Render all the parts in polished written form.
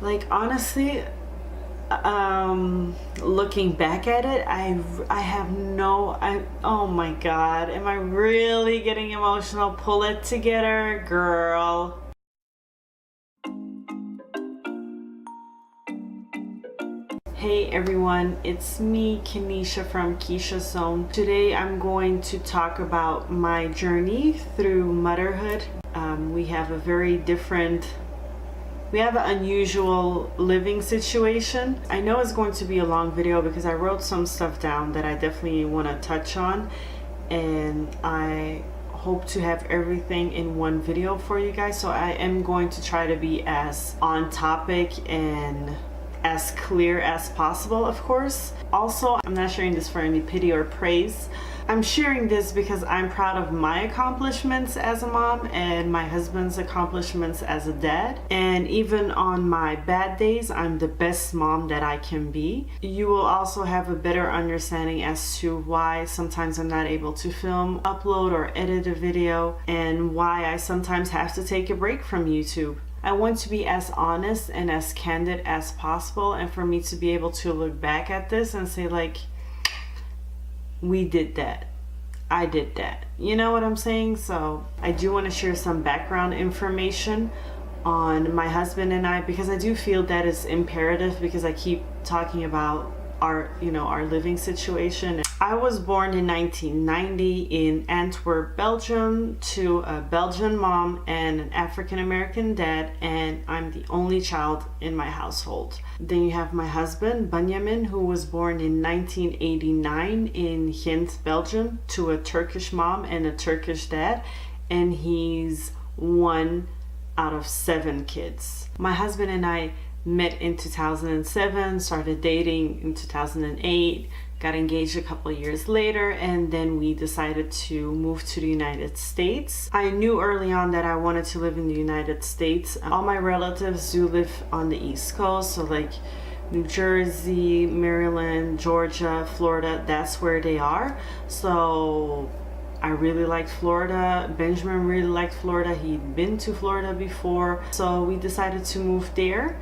Like, honestly, looking back at it, I have oh my god, am I really getting emotional? Pull it together, girl. Hey everyone, it's me, Kenisha from Keyshaszone. Today I'm going to talk about my journey through motherhood. We have an unusual living situation. I know it's going to be a long video because I wrote some stuff down that I definitely want to touch on, and I hope to have everything in one video for you guys. So I am going to try to be as on topic and as clear as possible, of course. Also, I'm not sharing this for any pity or praise. I'm sharing this because I'm proud of my accomplishments as a mom and my husband's accomplishments as a dad. And even on my bad days, I'm the best mom that I can be. You will also have a better understanding as to why sometimes I'm not able to film, upload, or edit a video, and why I sometimes have to take a break from YouTube. I want to be as honest and as candid as possible, and for me to be able to look back at this and say, like, we did that. I did that. You know what I'm saying? So I do want to share some background information on my husband and I, because I do feel that is imperative, because I keep talking about our living situation. I was born in 1990 in Antwerp, Belgium, to a Belgian mom and an African-American dad, and I'm the only child in my household. Then you have my husband, Benjamin, who was born in 1989 in Ghent, Belgium, to a Turkish mom and a Turkish dad, and he's one out of 7 kids. My husband and I met in 2007, started dating in 2008, got engaged a couple of years later, and then we decided to move to the United States. I knew early on that I wanted to live in the United States. All my relatives do live on the East Coast, so like New Jersey, Maryland, Georgia, Florida, that's where they are. So I really liked Florida. Benjamin really liked Florida. He'd been to Florida before, so we decided to move there.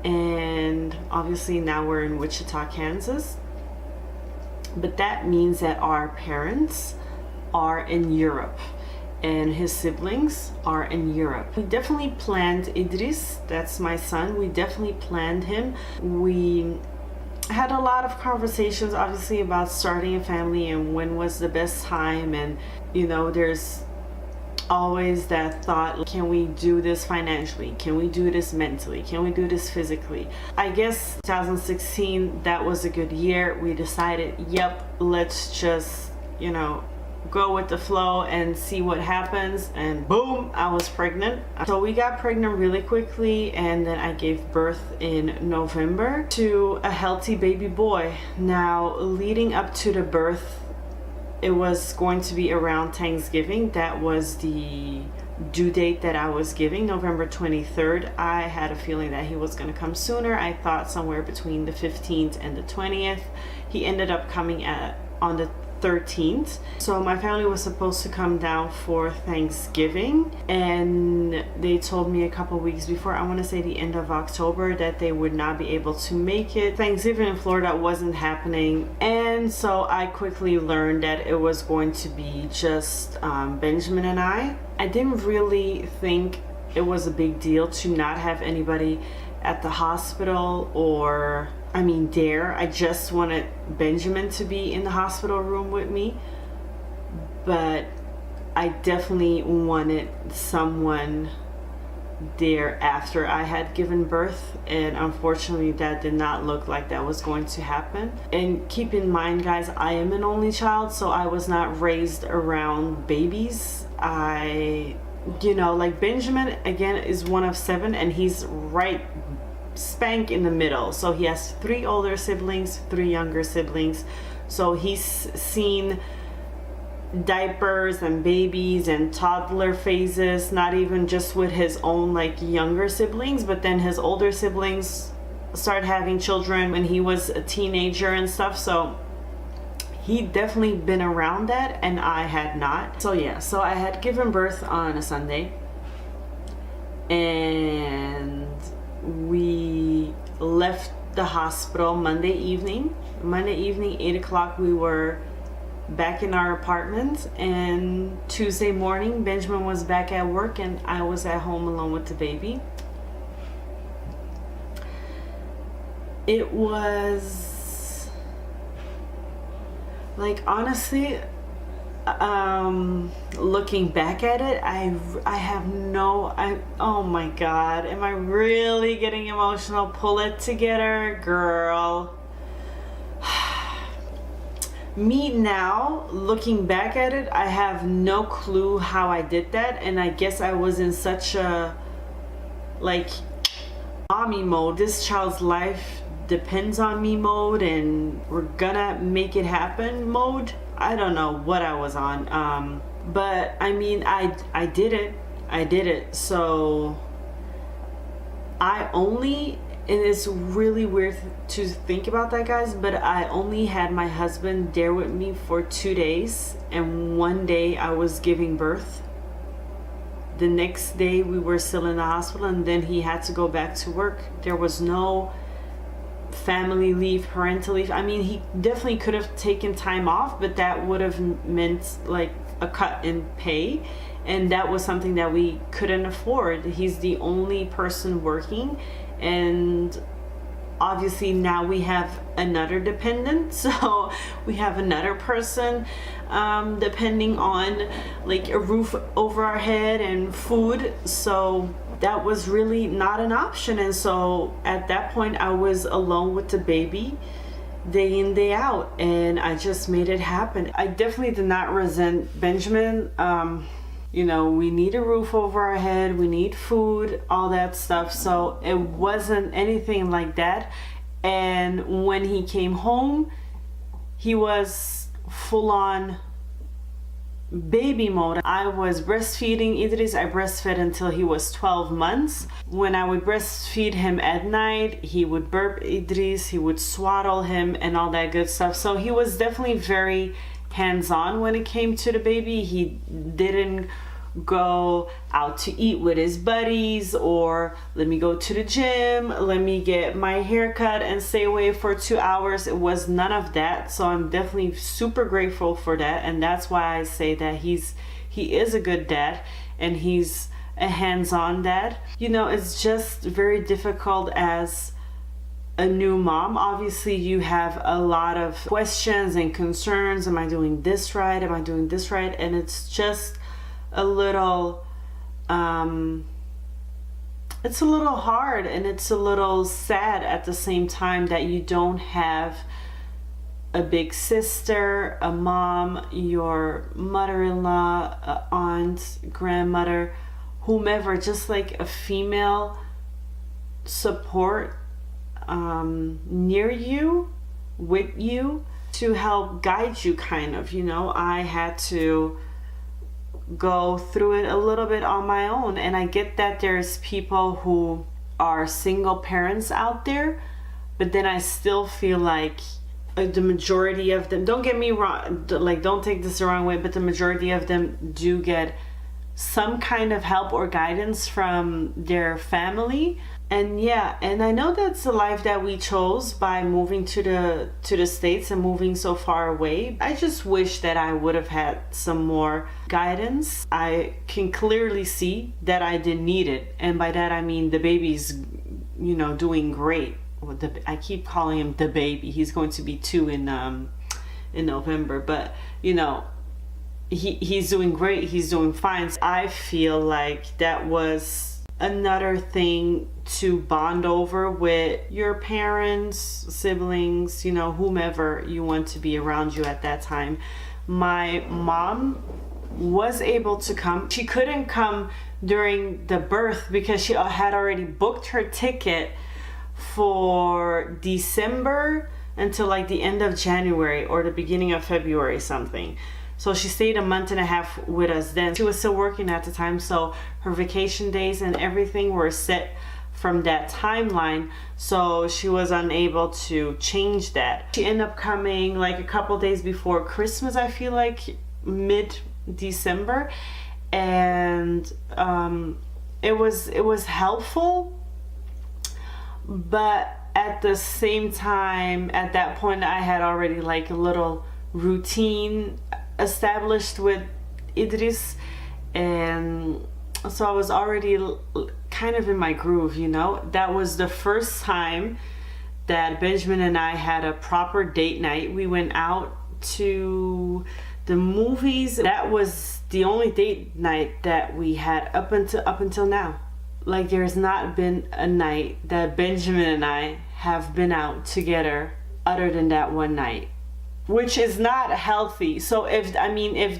And obviously now we're in Wichita, Kansas. But that means that our parents are in Europe and his siblings are in Europe. We definitely planned Idris, that's my son. We definitely planned him. We had a lot of conversations, obviously, about starting a family and when was the best time. And there's always that thought, can we do this financially? Can we do this mentally? Can we do this physically? I guess 2016, that was a good year. We decided, yep, let's just, go with the flow and see what happens. And boom, I was pregnant. So we got pregnant really quickly, and then I gave birth in November to a healthy baby boy. Now, leading up to the birth, it was going to be around Thanksgiving. That was the due date that I was giving, November 23rd. I had a feeling that he was going to come sooner. I thought somewhere between the 15th and the 20th. He ended up coming on the 13th. So my family was supposed to come down for Thanksgiving, and they told me a couple weeks before, I want to say the end of October, that they would not be able to make it. Thanksgiving in Florida wasn't happening, and so I quickly learned that it was going to be just Benjamin and I. I didn't really think it was a big deal to not have anybody at the hospital, or there. I just wanted Benjamin to be in the hospital room with me, but I definitely wanted someone there after I had given birth, and unfortunately that did not look like that was going to happen. And keep in mind, guys, I am an only child, so I was not raised around babies. Like Benjamin, again, is one of 7, and he's right spank in the middle. So he has 3 older siblings, 3 younger siblings. So he's seen diapers and babies and toddler phases, not even just with his own younger siblings, but then his older siblings started having children when he was a teenager and stuff. So he definitely been around that, and I had not. So yeah, so I had given birth on a Sunday, and we left the hospital Monday evening, 8 o'clock, we were back in our apartment, and Tuesday morning Benjamin was back at work and I was at home alone with the baby. It was like, honestly, looking back at it, I have no, oh my God, am I really getting emotional? Pull it together, girl. Me now, looking back at it, I have no clue how I did that, and I guess I was in such a like mommy mode, this child's life depends on me mode, and we're gonna make it happen mode. I don't know what I was on, but I mean, I did it. So I only, and it's really weird to think about that, guys, but I only had my husband there with me for 2 days, and one day I was giving birth. The next day we were still in the hospital, and then he had to go back to work. There was no family leave, parental leave. I mean, he definitely could have taken time off, but that would have meant like a cut in pay, and that was something that we couldn't afford. He's the only person working, and obviously now we have another dependent, so we have another person depending on like a roof over our head and food. So that was really not an option, and so at that point I was alone with the baby day in, day out, and I just made it happen. I definitely did not resent Benjamin. You know, we need a roof over our head, we need food, all that stuff. So it wasn't anything like that. And when he came home, he was full on baby mode. I was breastfeeding Idris. I breastfed until he was 12 months. When I would breastfeed him at night, he would burp Idris, he would swaddle him and all that good stuff. So he was definitely very hands-on when it came to the baby. He didn't go out to eat with his buddies, or let me go to the gym, let me get my hair cut and stay away for 2 hours. It was none of that. So I'm definitely super grateful for that, and that's why I say that he is a good dad, and he's a hands-on dad. You know, it's just very difficult as a new mom. Obviously you have a lot of questions and concerns. Am I doing this right? Am I doing this right? And it's just a little it's a little hard, and it's a little sad at the same time that you don't have a big sister, a mom, your mother-in-law, a aunt, grandmother, whomever, just like a female support near you, with you, to help guide you, kind of. You know, I had to go through it a little bit on my own, and I get that there's people who are single parents out there, but then I still feel like the majority of them, don't get me wrong, like, don't take this the wrong way, but the majority of them do get some kind of help or guidance from their family. And yeah, and I know that's the life that we chose by moving to the States and moving so far away. I just wish that I would have had some more guidance. I can clearly see that I didn't need it, and by that I mean the baby's, you know, doing great. I keep calling him the baby. He's going to be 2 in November, but you know, he's doing great. He's doing fine. So I feel like that was another thing to bond over with your parents, siblings, you know, whomever you want to be around you at that time. My mom was able to come. She couldn't come during the birth because she had already booked her ticket for December until like the end of January or the beginning of February, something. So she stayed a month and a half with us then. She was still working at the time, so her vacation days and everything were set from that timeline, so she was unable to change that. She ended up coming like a couple days before Christmas, I feel like mid-December, and it was helpful, But at the same time, at that point, I had already like a little routine established with Idris, and so I was already kind of in my groove, you know. That was the first time that Benjamin and I had a proper date night. We went out to the movies. That was the only date night that we had up until now. Like, there's not been a night that Benjamin and I have been out together other than that one night, which is not healthy. So if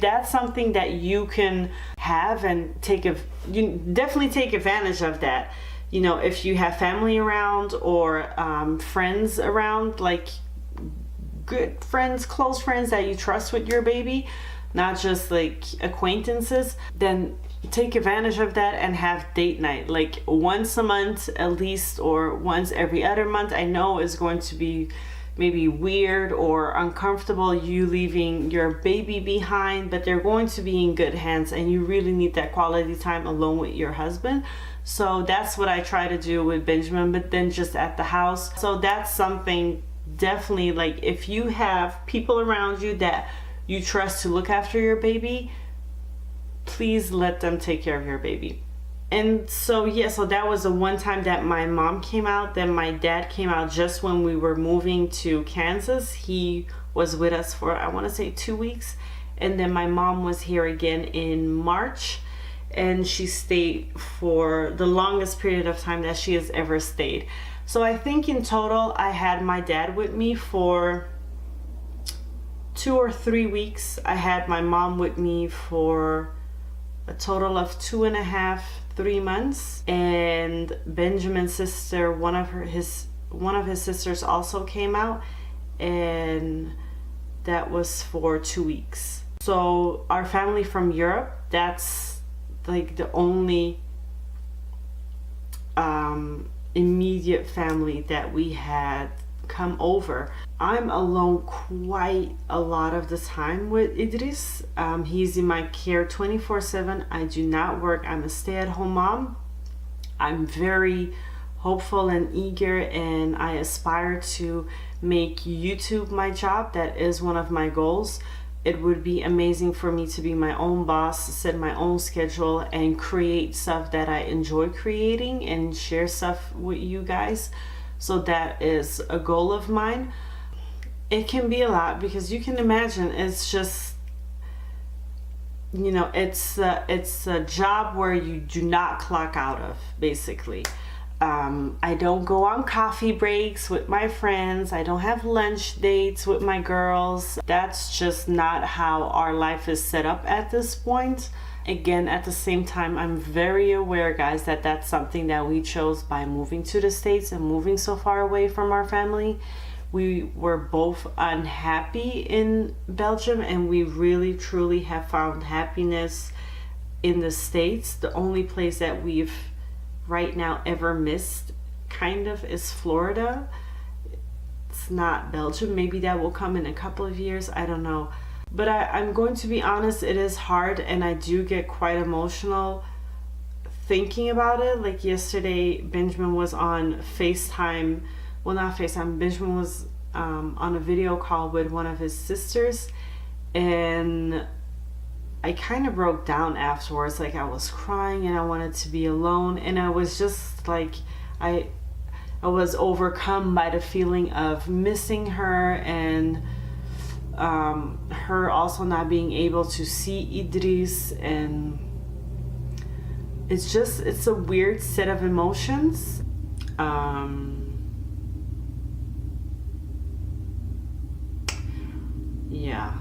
that's something that you can have and you definitely take advantage of that. You know, if you have family around or friends around, like good friends, close friends that you trust with your baby, not just like acquaintances, then take advantage of that and have date night like once a month at least, or once every other month. I know is going to be maybe weird or uncomfortable, you leaving your baby behind, but they're going to be in good hands, and you really need that quality time alone with your husband. So that's what I try to do with Benjamin, but then just at the house. So that's something definitely, like, if you have people around you that you trust to look after your baby, please let them take care of your baby. And so yeah, so that was the one time that my mom came out. Then my dad came out just when we were moving to Kansas. He was with us for, I want to say, 2 weeks. And then my mom was here again in March, and she stayed for the longest period of time that she has ever stayed. So I think in total I had my dad with me for 2 or 3 weeks. I had my mom with me for a total of 2.5, 3 months. And Benjamin's sister, one of his sisters also came out, and that was for 2 weeks. So our family from Europe, that's like the only immediate family that we had come over. I'm alone quite a lot of the time with Idris. He's in my care 24/7. I do not work. I'm a stay-at-home mom. I'm very hopeful and eager, and I aspire to make YouTube my job. That is one of my goals. It would be amazing for me to be my own boss, set my own schedule, and create stuff that I enjoy creating and share stuff with you guys. So that is a goal of mine. It can be a lot, because you can imagine, it's just, you know, it's a job where you do not clock out of, basically. I don't go on coffee breaks with my friends. I don't have lunch dates with my girls. That's just not how our life is set up at this point. Again, at the same time, I'm very aware, guys, that that's something that we chose by moving to the States and moving so far away from our family. We were both unhappy in Belgium, and we really truly have found happiness in the States. The only place that we've right now ever missed kind of is Florida. It's not Belgium. Maybe that will come in a couple of years, I don't know. But I'm going to be honest, it is hard, and I do get quite emotional thinking about it. Like yesterday, Benjamin was on FaceTime. Well, not FaceTime. Benjamin was on a video call with one of his sisters, and I kind of broke down afterwards. Like, I was crying and I wanted to be alone, and I was just like, I was overcome by the feeling of missing her, and her also not being able to see Idris, and it's a weird set of emotions. Yeah,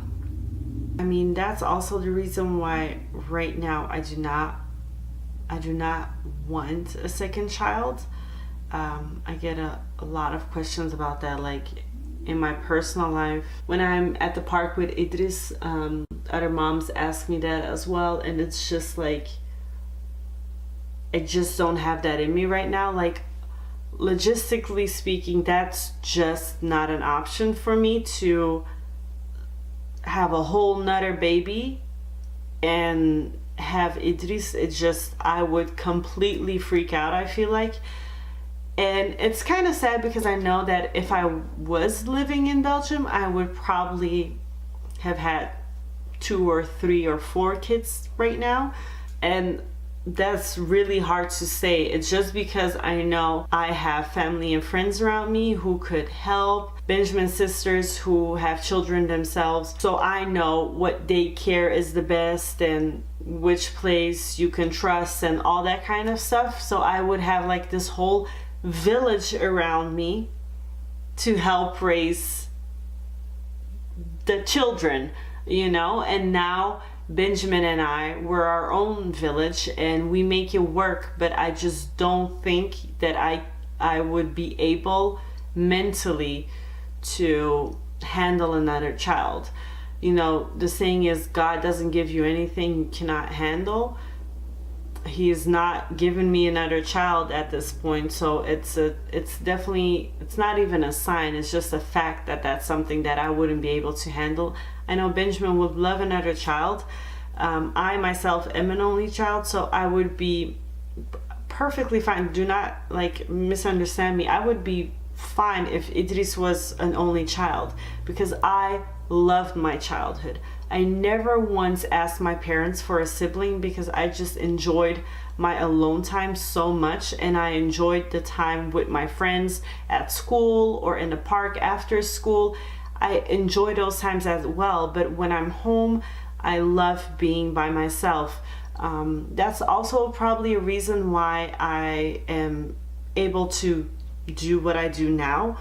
I mean, that's also the reason why right now I do not want a second child. I get a lot of questions about that, like in my personal life. When I'm at the park with Idris, other moms ask me that as well, and it's just like, I just don't have that in me right now. Like, logistically speaking, that's just not an option for me to have a whole nother baby and have Idris. It's just, I would completely freak out, I feel like. And it's kind of sad because I know that if I was living in Belgium, I would probably have had 2 or 3 or 4 kids right now. And that's really hard to say. It's just because I know I have family and friends around me who could help. Benjamin's sisters who have children themselves. So I know what daycare is the best and which place you can trust and all that kind of stuff. So I would have like this whole village around me to help raise the children, you know. And now Benjamin and I, we're our own village and we make it work, but I just don't think that I would be able mentally to handle another child. You know, the saying is, God doesn't give you anything you cannot handle. He is not giving me another child at this point, so it's definitely, it's not even a sign, it's just a fact that that's something that I wouldn't be able to handle. I know Benjamin would love another child. I myself am an only child, so I would be perfectly fine. Do not like misunderstand me. I would be fine if Idris was an only child because I loved my childhood. I never once asked my parents for a sibling because I just enjoyed my alone time so much, and I enjoyed the time with my friends at school or in the park after school. I enjoy those times as well, but when I'm home, I love being by myself. That's also probably a reason why I am able to do what I do now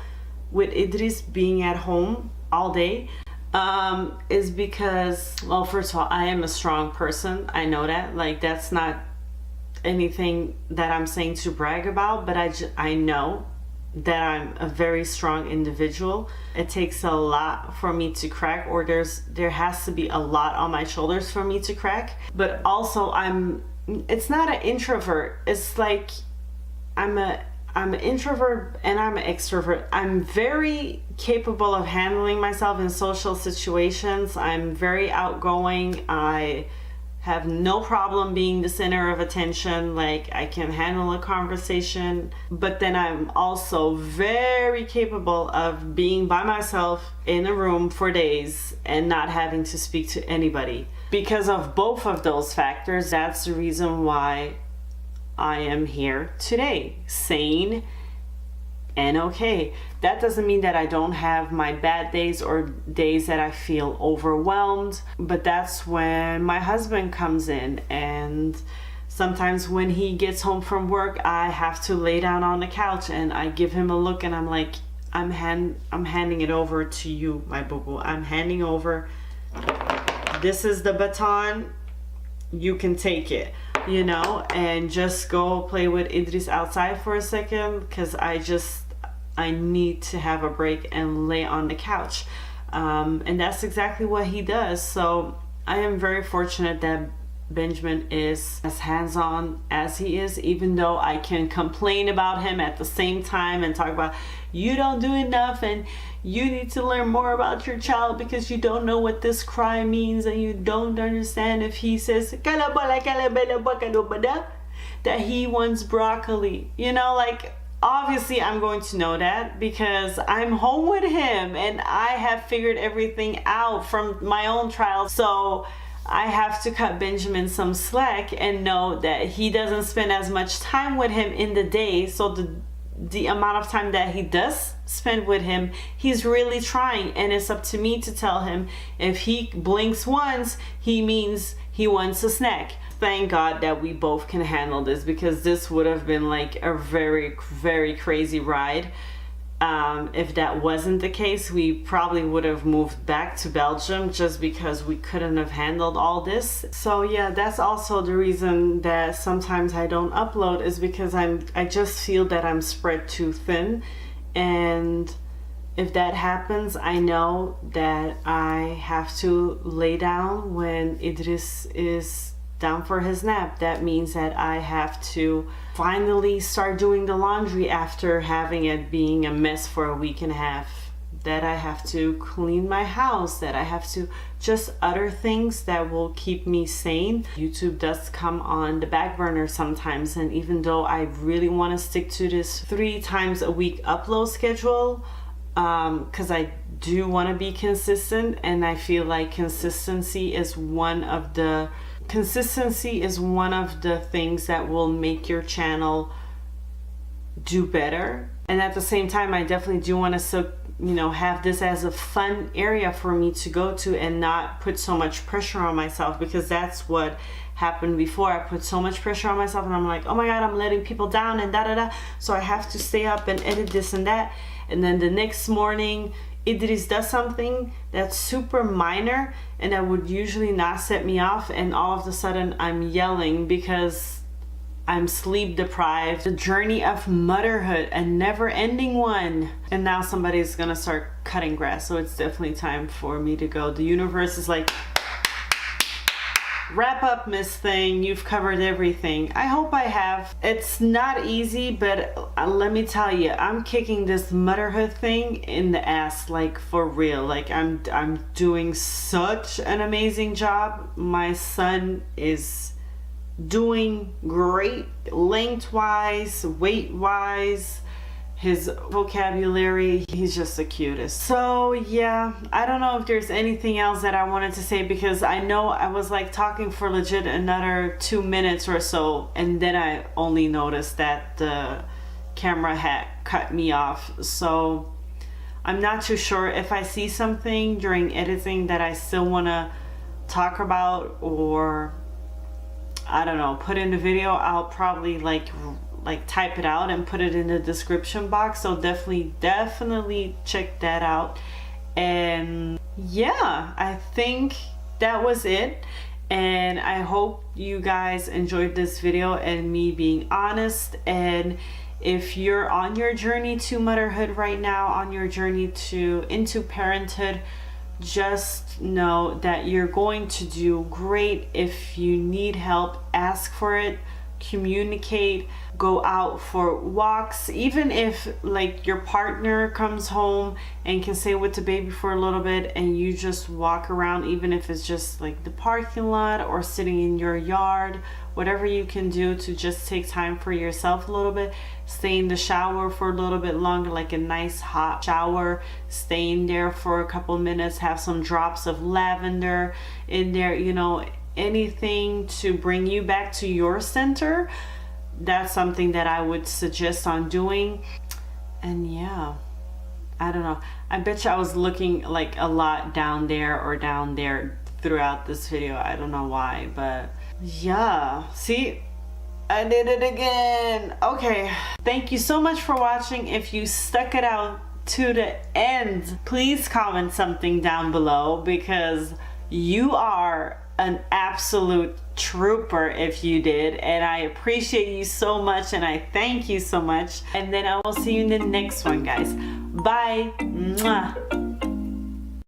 with Idris being at home all day. Is because, well, first of all, I am a strong person. I know that. Like, that's not anything that I'm saying to brag about, but I know that I'm a very strong individual. It takes a lot for me to crack, or there has to be a lot on my shoulders for me to crack. But also it's not an introvert. It's like I'm an introvert and I'm an extrovert. I'm very capable of handling myself in social situations. I'm very outgoing. I have no problem being the center of attention. Like, I can handle a conversation, but then I'm also very capable of being by myself in a room for days and not having to speak to anybody. Because of both of those factors, that's the reason why I am here today, sane and okay. That doesn't mean that I don't have my bad days or days that I feel overwhelmed, but that's when my husband comes in, and sometimes when he gets home from work, I have to lay down on the couch and I give him a look and I'm like, I'm handing it over to you, my boo-boo. I'm handing over, this is the baton, you can take it. You know, and just go play with Idris outside for a second, because I need to have a break and lay on the couch. And that's exactly what he does. So I am very fortunate that Benjamin is as hands-on as he is, even though I can complain about him at the same time and talk about, you don't do enough and you need to learn more about your child because you don't know what this cry means and you don't understand if he says that he wants broccoli. You know, like, obviously I'm going to know that because I'm home with him and I have figured everything out from my own trials. So I have to cut Benjamin some slack and know that he doesn't spend as much time with him in the day. So the amount of time that he does spend with him, he's really trying, and it's up to me to tell him if he blinks once, he means he wants a snack. Thank God that we both can handle this, because this would have been like a very, very crazy ride. If that wasn't the case, we probably would have moved back to Belgium just because we couldn't have handled all this. So yeah, that's also the reason that sometimes I don't upload, is because I just feel that I'm spread too thin. And if that happens, I know that I have to lay down when Idris is down for his nap. That means that I have to finally start doing the laundry after having it being a mess for a week and a half. that I have to clean my house, that I have to just other things that will keep me sane. YouTube does come on the back burner sometimes, and even though I really want to stick to this 3 times a week upload schedule, because I do want to be consistent, and I feel like consistency is one of the things that will make your channel do better. And at the same time, I definitely do want to have this as a fun area for me to go to and not put so much pressure on myself, because that's what happened before. I put so much pressure on myself and I'm like, oh my god, I'm letting people down and so I have to stay up and edit this and that. And then the next morning Idris does something that's super minor and that would usually not set me off, and all of a sudden I'm yelling because I'm sleep deprived. The journey of motherhood, a never-ending one. And now somebody's gonna start cutting grass, so it's definitely time for me to go. The universe is like, wrap up, Miss Thing, you've covered everything. I hope I have. It's not easy, but let me tell you, I'm kicking this motherhood thing in the ass, like for real. Like I'm doing such an amazing job. My son is doing great, lengthwise, weight-wise, his vocabulary, he's just the cutest. So yeah, I don't know if there's anything else that I wanted to say, because I know I was like talking for legit another 2 minutes or so, and then I only noticed that the camera had cut me off. So I'm not too sure if I see something during editing that I still want to talk about, or I don't know, put in the video. I'll probably like type it out and put it in the description box, so definitely check that out. And yeah, I think that was it, and I hope you guys enjoyed this video and me being honest. And if you're on your journey to motherhood right now, on your journey into parenthood, just know that you're going to do great. If you need help, ask for it, communicate, go out for walks. Even if like your partner comes home and can stay with the baby for a little bit, and you just walk around, even if it's just like the parking lot or sitting in your yard, whatever you can do to just take time for yourself a little bit. Stay in the shower for a little bit longer, like a nice hot shower, stay in there for a couple minutes, have some drops of lavender in there, anything to bring you back to your center. That's something that I would suggest on doing. And yeah, I don't know, I bet you I was looking like a lot down there throughout this video. I don't know why, but yeah, see, I did it again. Okay, thank you so much for watching. If you stuck it out to the end, please comment something down below, because you are an absolute trooper if you did, and I appreciate you so much, and I thank you so much. And then I will see you in the next one, guys. Bye. Mwah.